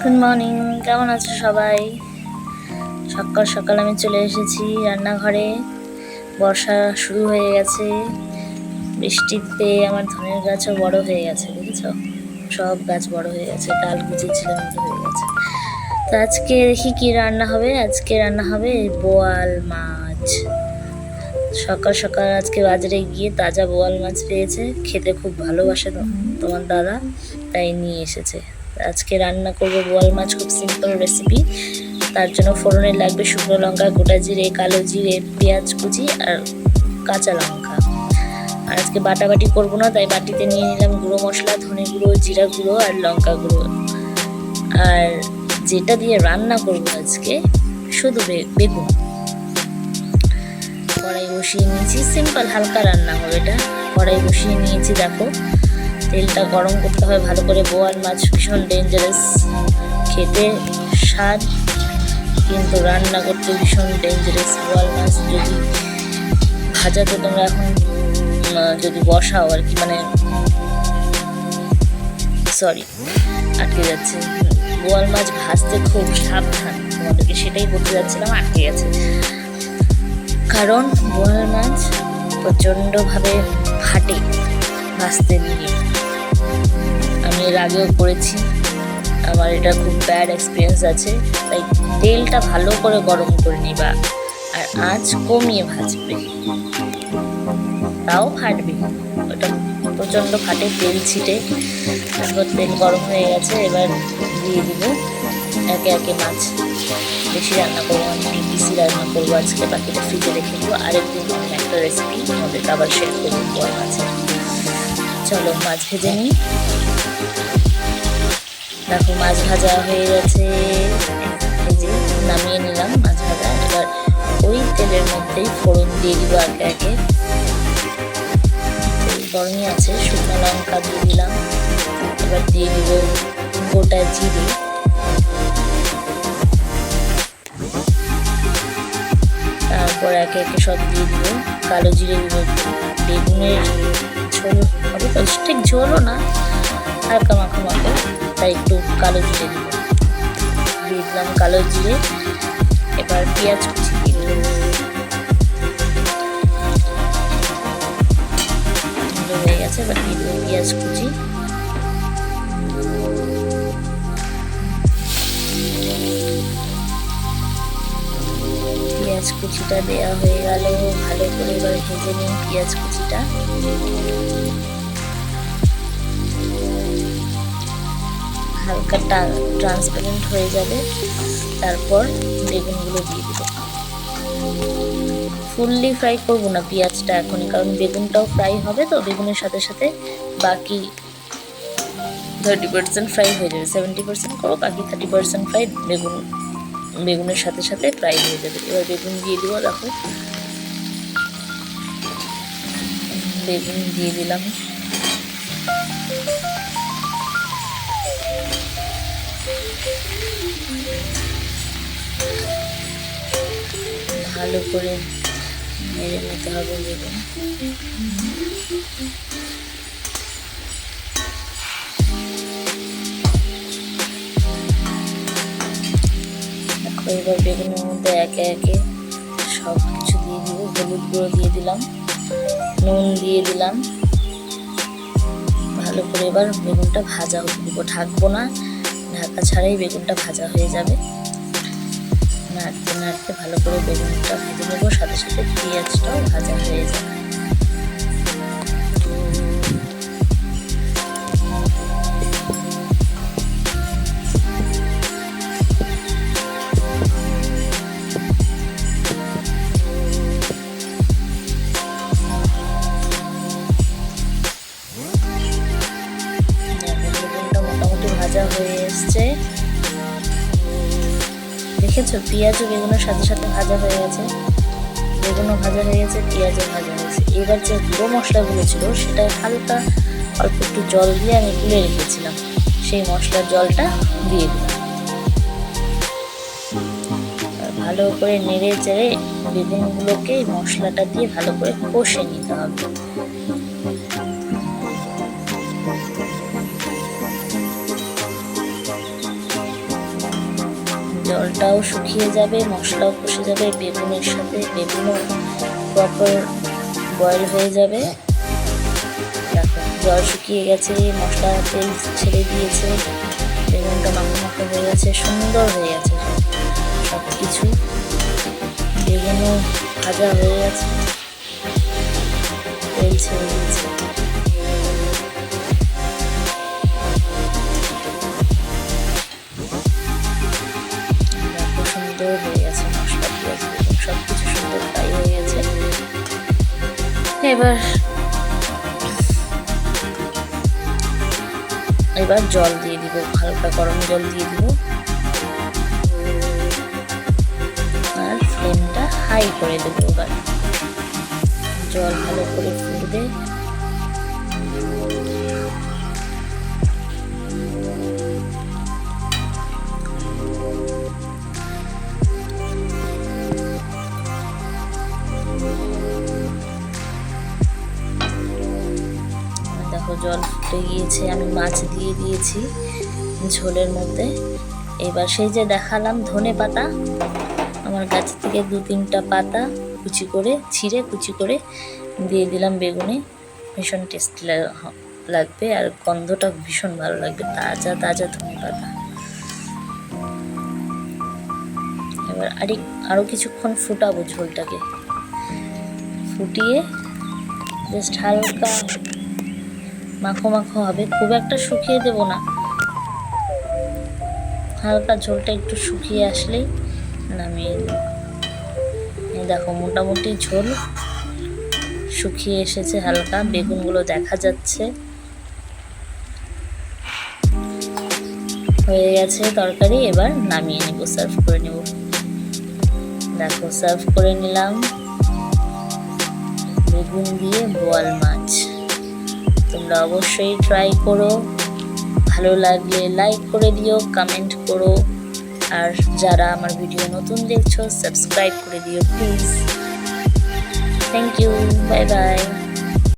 Good morning, কেমন আছো সবাই? সকাল সকাল আমি চলে এসেছি রান্নাঘরে। বর্ষা শুরু হয়ে গেছে, বৃষ্টিতে আমার ধনের গাছও বড় হয়ে গেছে, বুঝেছ? সব গাছ বড় হয়ে গেছে, ডাল গুছিয়েছিলাম তো হয়ে গেছে। তো আজকে দেখি কি রান্না হবে। আজকে রান্না হবে বোয়াল মাছ। সকাল সকাল আজকে বাজারে গিয়ে তাজা বোয়াল মাছ পেয়েছে, খেতে খুব ভালোবাসে তোমার দাদা, তাই নিয়ে এসেছে। আজকে রান্না করবো বোয়াল মাছ, খুব সিম্পল রেসিপি। তার জন্য ফোড়নে লাগবে শুকনো লঙ্কা, গোটা জিরে, কালো জিরে, পেঁয়াজ কুচি আর কাঁচা লঙ্কা। আর আজকে বাটাবাটি করবো না, তাই বাটিতে নিয়ে নিলাম গুঁড়ো মশলা, ধনে গুঁড়ো, জিরা গুঁড়ো আর লঙ্কা গুঁড়ো। আর যেটা দিয়ে রান্না করবো আজকে শুধু বেগুন। কড়াই বসিয়ে নিয়েছি, সিম্পল হালকা রান্না হবে এটা। কড়াই বসিয়ে নিয়েছি, দেখো তেলটা গরম করতে হবে ভালো করে। বোয়াল মাছ ভীষণ ডেঞ্জারাস, খেতে স্বাদ কিন্তু রান্না করতে ভীষণ ডেঞ্জারাস। বোয়াল মাছ যদি ভাজাতে তোমরা এখন যদি বসাও আর কি, মানে সরি আটকে যাচ্ছে। বোয়াল মাছ ভাজতে খুব সাবধান, তোমাদেরকে সেটাই বলতে যাচ্ছিলাম, আটকে গেছে। কারণ বোয়াল মাছ প্রচণ্ডভাবে ফাটে ভাজতে নিয়ে। আমি এর আগেও করেছি, আমার এটা খুব ব্যাড এক্সপিরিয়েন্স আছে। তাই তেলটা ভালো করে গরম করে নিবা আর আঁচ কমিয়ে ভাজবে, তাও ফাটবে, ওটা প্রচণ্ড ফাটে, তেল ছিটে। তারপর তেল গরম হয়ে গেছে, এবার দিয়ে দিব একে একে মাছ। বেশি রান্না করবো, আমি 2 পিসি রান্না করবো আজকে, বাকিটা ফ্রিজে রেখে দেবো। আরেকদিন আমি একটা রেসিপি আমাদেরকে আবার শেয়ার করবো বোয়াল মাছের। চলো মাছ ভেজে নিই। দেখো মাছ ভাজা হয়ে গেছে, ভেজে নামিয়ে নিলাম মাছ ভাজা। এবার ওই তেলের মধ্যেই ফোড়ন দিয়ে দিব একে একে। তেল গরমই আছে, শুকনো লঙ্কা দিয়ে দিলাম। এবার দিয়ে দিব গোটা জিরে, তারপর একে একে সব দিয়ে দিব। কালো জিরে দিব, বেগুনের ঝোল হবে তো, ঠিক ঝোলও না, হালকা মাখো মাখো, তাই একটু কালো জিরে দিব। দিয়ে দিলাম কালো জিরে। এবার পেঁয়াজ কুচি দিয়ে দিলাম, হয়ে গেছে। এবার দিয়ে দিলাম পেঁয়াজ কুচি। পেঁয়াজ কুচিটা দেওয়া হয়ে গেল, ভালো করে এবার ভেজে নিন পেঁয়াজ কুচিটা। হালকা ট্রান্সপারেন্ট হয়ে যাবে, তারপর বেগুনগুলো দিয়ে দিব। ফুললি ফ্রাই করবো না পেঁয়াজটা এখনই, কারণ বেগুনটাও ফ্রাই হবে তো। বেগুনের সাথে সাথে বাকি 30% ফ্রাই হয়ে যাবে, 70% করো, বাকি 30% ফ্রাই বেগুনের সাথে সাথে ফ্রাই হয়ে যাবে। এবার বেগুন দিয়ে দিব, দেখো বেগুন দিয়ে দিলাম। ভালো করে নেড়ে নিতে হবে বেগুন। এবার বেগুনের মধ্যে একে একে সব কিছু দিয়ে দিব। হলুদ গুঁড়ো দিয়ে দিলাম, নুন দিয়ে দিলাম। ভালো করে এবার বেগুনটা ভাজা হতে দিব, ঢাকবো না, ঢাকা ছাড়াই বেগুনটা ভাজা হয়ে যাবে। নাড়তে নাড়তে ভালো করে বেগুনটা ভেজে নেবো, সাথে সাথে পেঁয়াজটাও ভাজা হয়ে যাবে। ভাজা হয়ে এসছে, দেখেছো পেঁয়াজও বেগুনের সাথে সাথে ভাজা হয়ে গেছে। বেগুনও ভাজা হয়ে গেছে, পেঁয়াজও ভাজা হয়েছে। এবার যে গুঁড়ো মশলাগুলো ছিল সেটা হালকা অল্প একটু জল দিয়ে আমি গুলে রেখেছিলাম, সেই মশলার জলটা দিয়ে দিলাম। ভালো করে নেড়ে চেড়ে বেগুনগুলোকে মশলাটা দিয়ে ভালো করে কষে নিতে হবে। জলটাও শুকিয়ে যাবে, মশলাও কষে যাবে, বেগুনের সাথে বেগুনও প্রপার বয়েল হয়ে যাবে। দেখো জল শুকিয়ে গেছে, মশলা তেল ছেড়ে দিয়েছে, বেগুনটা মাখো মাখো হয়ে গেছে, সুন্দর হয়ে গেছে সব কিছু। বেগুনও ভাজা হয়ে গেছে, তেল ছেড়ে দিয়েছে। দেখো সুন্দর হয়ে গেছে, মশলা পেঁয়াজ বেগুন সব কিছু সুন্দর ফ্রাই হয়ে গেছে। এবার জল দিয়ে দিব, হালকা গরম জল দিয়ে দিব, আর ফ্লেমটা হাই করে দেবো। এবার জল ভালো করে ফুটবে, দেখো জল ফুটে গিয়েছে, আমি মাছ দিয়ে দিয়েছি ঝোলের মধ্যে। এবার সেই যে দেখালাম ধনে পাতা, আমার গাছ থেকে 2-3টা পাতা কুচি করে ছিঁড়ে কুচি করে দিয়ে দিলাম বেগুনে। ভীষণ টেস্টি লাগবে আর গন্ধটা ভীষণ ভালো লাগবে, তাজা তাজা ধনে পাতা। এবার আরও কিছুক্ষণ ফুটাবো ঝোলটাকে, ফুটিয়ে জাস্ট হালকা মাখো মাখো হবে, খুব একটা শুকিয়ে দেব না, হালকা ঝোলটা একটু শুকিয়ে আসলেই নামিয়ে দেব। দেখো মোটামুটি ঝোল শুকিয়ে এসেছে, হালকা বেগুনগুলো দেখা যাচ্ছে। হয়ে গেছে তরকারি, এবার নামিয়ে নেব, সার্ভ করে নেব। দেখো সার্ভ করে নিলাম বেগুন দিয়ে বোয়াল মাছ। তোমরা অবশ্যই ট্রাই করো, ভালো লাগলে লাইক করে দিও, কমেন্ট করো, আর যারা আমার ভিডিও নতুন দেখছো সাবস্ক্রাইব করে দিও please. Thank you, bye by.